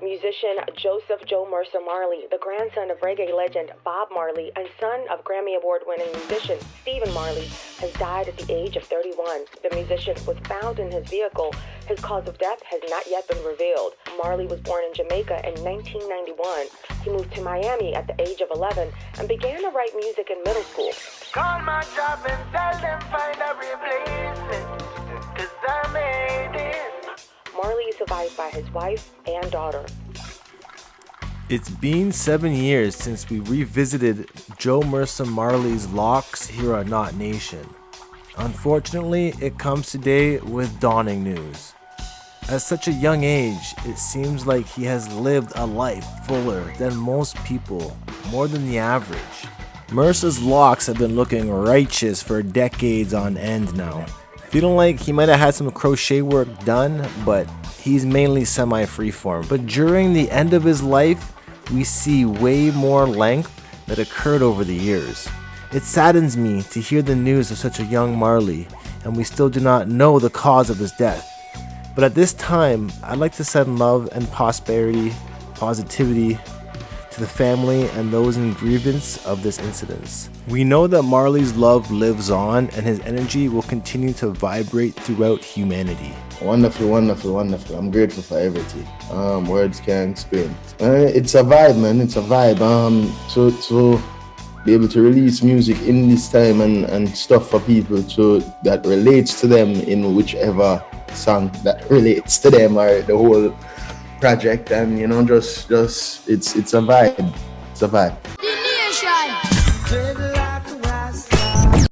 Musician Joseph Joe Mersa Marley, the grandson of reggae legend Bob Marley and son of Grammy Award-winning musician Stephen Marley, has died at the age of 31. The musician was found in his vehicle. His cause of death has not yet been revealed. Marley was born in Jamaica in 1991. He moved to Miami at the age of 11 and began to write music in middle school. Call my job and tell them find a replacement, 'cause I made it. Marley is survived by his wife and daughter. It's been 7 years since we revisited Joe Mersa Marley's Locks here on Not Nation. Unfortunately, it comes today with dawning news. At such a young age, it seems like he has lived a life fuller than most people, more than the average. Mersa's locks have been looking righteous for decades on end now. Feeling like he might have had some crochet work done, but he's mainly semi-freeform. But during the end of his life, we see way more length that occurred over the years. It saddens me to hear the news of such a young Marley, and we still do not know the cause of his death. But at this time, I'd like to send love and prosperity, positivity to the family and those in grievance of this incident. We know that Marley's love lives on and his energy will continue to vibrate throughout humanity. Wonderful, wonderful, wonderful. I'm grateful for everything. Words can't explain. It's a vibe, man. It's a vibe. To be able to release music in this time and stuff for people that relates to them in whichever song that relates to them or the whole project, and just it's a vibe. It's a vibe.